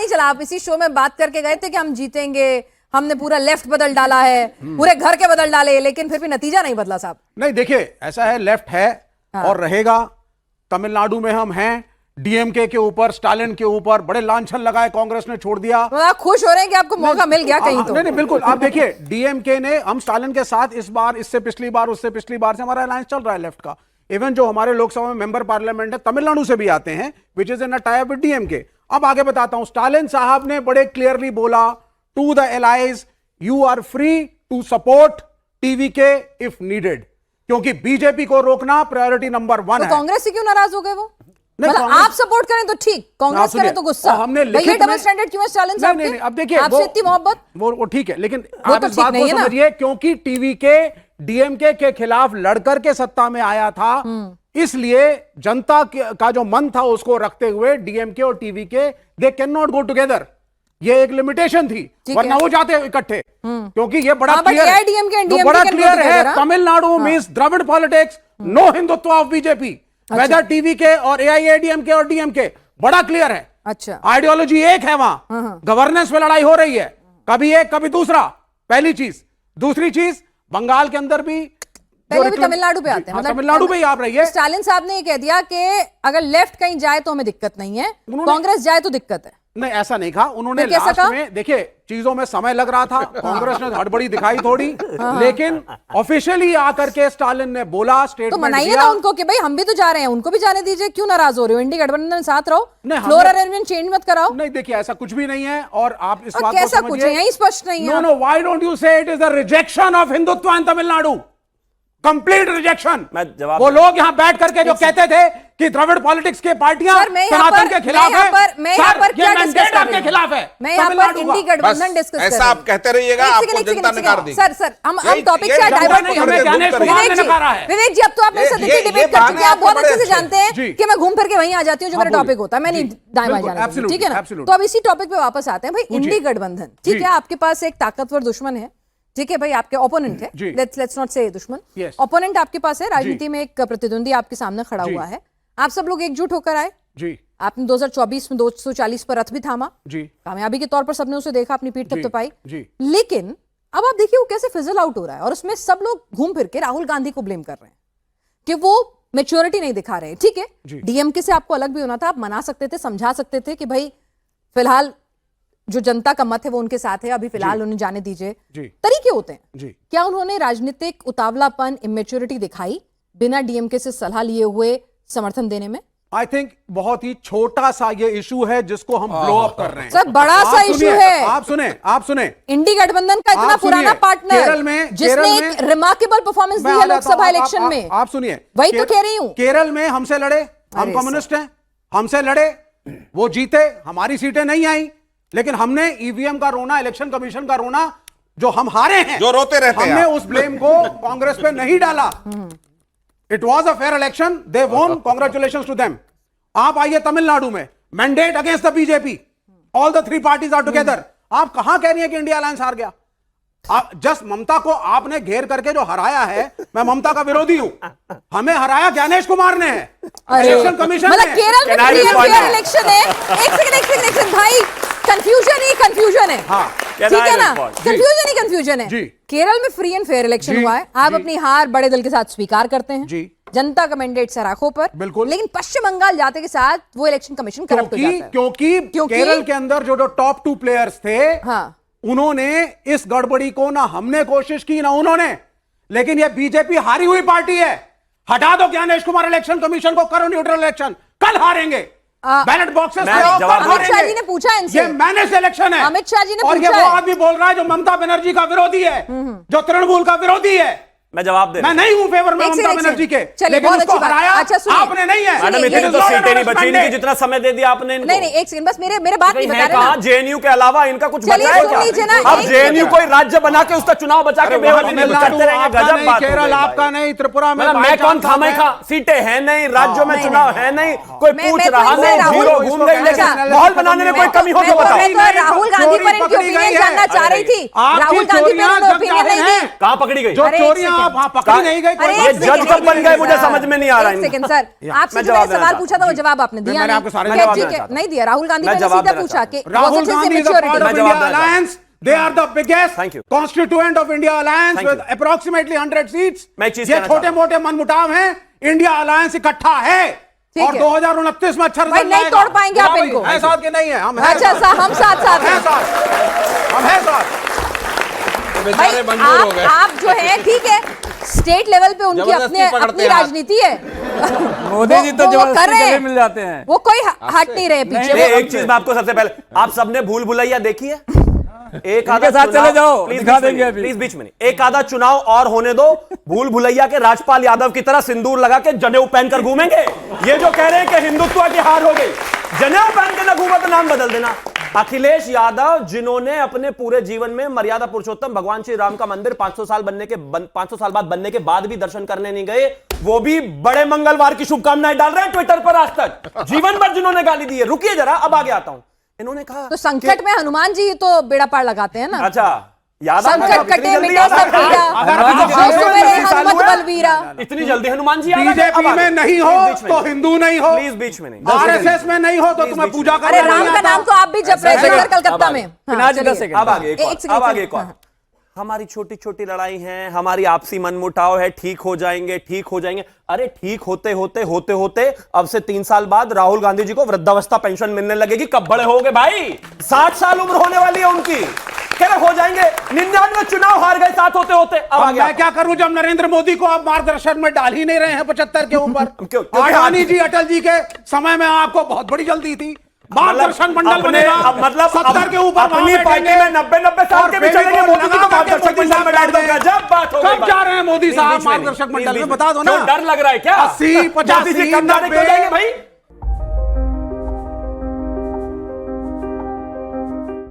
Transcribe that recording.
चला? आप इसी शो में बात करके गए थे कि हम जीतेंगे, हमने पूरा लेफ्ट बदल डाला है, पूरे घर के बदल डाले, लेकिन फिर भी नतीजा नहीं बदला साहब। नहीं देखिए, ऐसा है, लेफ्ट है और रहेगा। तमिलनाडु में हम हैं, डीएमके के ऊपर, स्टालिन के ऊपर बड़े लांछन लगाए, कांग्रेस ने छोड़ दिया। तो आप खुश हो रहे हैं कि आपको मौका मिल गया कहीं? तो नहीं बिल्कुल, आप देखिए डीएमके ने, हम स्टालिन के साथ इस बार, इससे पिछली बार, उससे पिछली बार से हमारा अलायंस चल रहा है लेफ्ट का। इवन जो हमारे लोकसभा में मेंबर पार्लियामेंट है तमिलनाडु से भी आते हैं, which is in a tie up with DMK. अब आगे बताता हूं, स्टालिन साहब ने बड़े क्लियरली बोला to the allies, you are free to support TVK if needed, क्योंकि बीजेपी को रोकना प्रायोरिटी नंबर 1 है। कांग्रेस से क्यों नाराज हो गए वो? मतलब आप सपोर्ट करें तो ठीक, कांग्रेस करें तो गुस्सा। हमने ये डबल स्टैंडर्ड क्यों है स्टालिन साहब के? नहीं, अब देखिए आपसे इतनी मोहब्बत, वो ठीक है, लेकिन वो आप तो इस बात को समझिए, क्योंकि टीवी के डीएमके के खिलाफ लड़कर के सत्ता में आया था, इसलिए जनता का जो मन था उसको रखते हुए डीएमके और टीवी के, they can not go together, ये एक लिमिटेशन थी, वरना वो जाते इकट्ठे, क्योंकि ये बड़ा क्लियर है। Tamil Nadu means Dravida politics, no Hindutva of BJP, whether TVK और एआईएडीएमके और डीएमके, बड़ा क्लियर है। अच्छा, आइडियोलॉजी एक है, वहां गवर्नेंस में लड़ाई हो रही है, कभी एक कभी दूसरा, पहली चीज। दूसरी चीज, बंगाल के अंदर भी, पहले भी तमिलनाडु पे आते हैं, मतलब तमिलनाडु पे ही आप रही है। स्टालिन साहब ने ये कह दिया कि अगर लेफ्ट कहीं जाए तो हमें दिक्कत नहीं है, कांग्रेस जाए तो दिक्कत है। नहीं, ऐसा नहीं कहा उन्होंने। लास्ट में देखिए, चीजों में समय लग रहा था, कांग्रेस ने हड़बड़ी दिखाई थोड़ी, लेकिन ऑफिशियली आकर के स्टालिन ने बोला, स्टेटमेंट तो मनाइए ना उनको कि भाई हम भी तो जा रहे हैं, उनको भी जाने दीजिए, क्यों नाराज हो रहे हो? इंडी गठबंधन में साथ रहो, फ्लोर अरेंजमेंट चेंज मत कराओ। नहीं देखिए, ऐसा कुछ भी नहीं है, और आप इस बात को कैसा कुछ है, यही स्पष्ट नहीं है। नो, व्हाई डोंट यू से it is the rejection of Hindutva in Tamil Nadu, complete rejection. वो लोग यहाँ बैठ करके जो कहते थे कि द्रविड़ पॉलिटिक्स के पार्टियां सनातन के खिलाफ है, मैं यहाँ पर क्या डिस्कस कर रही के खिलाफ है, मैं यहाँ पर इंडी गठबंधन डिस्कस कर रही हूँ। ऐसा आप कहते रहिएगा, आपको जनता नकार देगी। सर हम टॉपिक से डाइवर्ट नहीं, विवेक जी अब तो आप मेरे साथ इतनी डिबेट कर चुके हैं, आप बहुत अच्छे से जानते हैं कि मैं घूम फिर के वहीं आ जाती हूँ जो मेरा टॉपिक होता है, मैं नहीं दाएं बाएं जाना, ठीक है ना? तो अब इसी टॉपिक पे वापस आते हैं। भाई इंडी गठबंधन, ठीक है, आपके पास एक ताकतवर दुश्मन है, ठीक है भाई, आपके ओपोनेंट है, लेट्स नॉट से दुश्मन, ओपोनेंट आपके पास है, राजनीति में एक प्रतिद्वंदी आपके सामने खड़ा हुआ है, आप सब लोग एकजुट होकर आए जी। आपने 2024 में 240 पर रथ भी थामा जी, कामयाबी के तौर पर सबने उसे देखा, अपनी पीठ थपथपाई, लेकिन अब आप देखिए वो कैसे फिजल आउट हो रहा है, और उसमें सब लोग घूम फिर के राहुल गांधी को ब्लेम कर रहे हैं कि वो मैच्योरिटी नहीं दिखा रहे हैं। ठीक है, डीएमके से आपको अलग भी होना था, आप मना सकते थे, समझा सकते थे कि भाई फिलहाल जो जनता का मत है वो उनके साथ है, अभी फिलहाल उन्हें जाने दीजिए, तरीके होते हैं जी। क्या उन्होंने राजनीतिक उतावलापन, इमेच्योरिटी दिखाई बिना डीएमके से सलाह लिए हुए समर्थन देने में? आई थिंक बहुत ही छोटा सा ये इशू है जिसको हम ब्लो अप कर रहे हैं। सर बड़ा सा इशू है। आप सुने इंडी गठबंधन का इतना पुराना पार्टनर जिसने एक रिमार्केबल परफॉर्मेंस दी है लोकसभा इलेक्शन में, आप सुनिए, वही तो कह रही हूं। केरल में हमसे लड़े, हम कम्युनिस्ट हैं, हमसे लड़े, वो जीते, हमारी सीटें नहीं आई, लेकिन हमने ईवीएम का रोना, इलेक्शन कमीशन का रोना, जो हम हारे हैं, जो रोते रहते हैं, हमने उस ब्लेम को कांग्रेस पे नहीं डाला। It was a fair election, दे वोन, कांग्रेचुलेशंस टू देम। आप आइए तमिलनाडु में, mandate against the BJP, all the 3 parties are together. आप कहां कह रही है कि इंडिया अलायंस हार गया? आप जस्ट ममता को आपने घेर करके जो हराया है, मैं ममता का विरोधी हूं, हमें हराया ज्ञानेश कुमार ने, इलेक्शन कमीशन मतलब केरल में फेयर इलेक्शन है। एक सेकंड भाई, कंफ्यूजन है, हाँ, ठीक है ना? कंफ्यूजन है। केरल में फ्री एंड फेयर इलेक्शन हुआ है, आप अपनी हार बड़े दल के साथ स्वीकार करते हैं जी, जनता का मैंडेट सराखों पर, बिल्कुल, लेकिन पश्चिम बंगाल जाते के साथ वो इलेक्शन कमीशन करप्ट हो जाता है, क्योंकि केरल के अंदर जो टॉप 2 प्लेयर्स थे, हाँ, उन्होंने इस गड़बड़ी को, ना हमने कोशिश की ना उन्होंने, लेकिन ये बीजेपी हारी हुई पार्टी है, हटा दो ज्ञानेश कुमार इलेक्शन कमीशन को, करो न्यूट्रल इलेक्शन, कल हारेंगे, बैलेट बॉक्सेस में अमित शाह जी ने पूछा इनसे, ये मैनेज इलेक्शन है, अमित शाह जी ने और ये वो आदमी बोल रहा है जो ममता बनर्जी का विरोधी है, जो तृणमूल का विरोधी है। मैं जवाब दे, मैं नहीं हूं फेवर में ममता बनर्जी के, लेकिन उसको हराया आपने नहीं है। मैडम इतनी तो सीटें नहीं बची इनकी जितना समय दे दिया आपने इनको। नहीं एक सेकंड, बस मेरे बात नहीं बता रहे ना। जेएनयू के अलावा इनका कुछ बचा है क्या? अब जेएनयू कोई राज्य बना के उसका चुनाव बचा के बेवजह करते रहेंगे, गजब बात। केरल आपका नहीं, त्रिपुरा में मैं कौन खामे खा, सीटें हैं नहीं, राज्यों में चुनाव है नहीं, कोई पूछ रहा नहीं, जीरो घूम गई, लेकिन माहौल बनाने में कोई कमी हो तो बताओ। राहुल गांधी पर इनकी ओपिनियन जानना चाह रही थी, राहुल गांधी पर ओपिनियन नहीं दी, कहां पकड़ी गई? जो चोरियां आप वहां पकड़ी नहीं गए। ये जज कब बन गए मुझे समझ में नहीं आ रहा है। सेकंड सर, आपसे जो मैंने सवाल पूछा था वो जवाब आपने दिया मैंने आपको सारे नहीं। जवाब ठीक है, नहीं दिया। राहुल गांधी ने सीधा पूछा कि Rahul Gandhi alliance, they are the biggest constituent of India Alliance with approximately 100 seats. ये छोटे मोटे मनमुटाव हैं, इंडिया अलायंस इकट्ठा है और 2029 में अच्छा रिजल्ट नहीं तोड़ पाएंगे आप इनको। है साथ के नहीं है हम, अच्छा हम साथ साथ हैं, हम हैं साथ। भाई आप जो है ठीक है, स्टेट लेवल पे उनकी अपनी राजनीति है। मोदी जी तो जबरदस्ती मिल जाते हैं, वो कोई हट नहीं रहे पीछे। एक चीज मैं आपको सबसे पहले, आप सबने भूल भुलैया देखी है? एक आधा साथ चले जाओ, दिखा देंगे। प्लीज बीच में नहीं, एक आधा चुनाव और होने दो, भूल भुलैया के राजपाल यादव की तरह सिंदूर लगा के जनेऊ पहनकर घूमेंगे। ये जो कह रहे हैं कि हिंदुत्व की हार हो गई, जनेऊ पहन के ना घूमा तो नाम बदल देना। अखिलेश यादव जिन्होंने अपने पूरे जीवन में मर्यादा पुरुषोत्तम भगवान श्री राम का मंदिर 500 साल बाद बनने के बाद भी दर्शन करने नहीं गए, वो भी बड़े मंगलवार की शुभकामनाएं डाल रहे हैं ट्विटर पर आज तक। जीवन भर जिन्होंने गाली दी है। रुकिए जरा, अब आगे आता हूं। इन्होंने कहा तो संकट में हनुमान जी तो बेड़ा पार लगाते हैं ना। अच्छा, संकट कटे मिटे सब पीड़ा, हनुमत बलवीरा। इतनी जल्दी हनुमान जी बीजेपी में नहीं हो तो हिंदू नहीं हो, प्लीज बीच में नहीं, आरएसएस में नहीं हो तो तुम्हें पूजा करना। अरे राम का नाम तो आप भी जप रहे थे कलकत्ता में। अब आगे एक और। हमारी छोटी छोटी लड़ाई है, हमारी आपसी मनमुटाव है, ठीक हो जाएंगे, ठीक हो जाएंगे। अरे ठीक होते होते अब से 3 साल बाद राहुल गांधी जी को वृद्धावस्था पेंशन मिलने लगेगी। कब बड़े होगे भाई? 60 साल उम्र होने वाली है उनकी। क्या हो जाएंगे? 99 चुनाव हार गए साथ होते। अब आगे मैं क्या करूं जब नरेंद्र मोदी को आप मार्गदर्शन में डाल ही नहीं रहे हैं 75 के ऊपर। अडानी जी, अटल जी के समय में आपको बहुत बड़ी जल्दी थी। मार्गदर्शन मंडल बनेगा, मतलब 70 के ऊपर अपनी पार्टी में 90 साल के भी चलेंगे, मोदी जी को मार्गदर्शक मंडल में डाल दोगे। जब बात हो गई, कब जा रहे हैं मोदी साहब मार्गदर्शक मंडल में? बता दो ना। डर लग रहा है क्या? 80, 85, कब जाने क्यों जाएंगे भाई?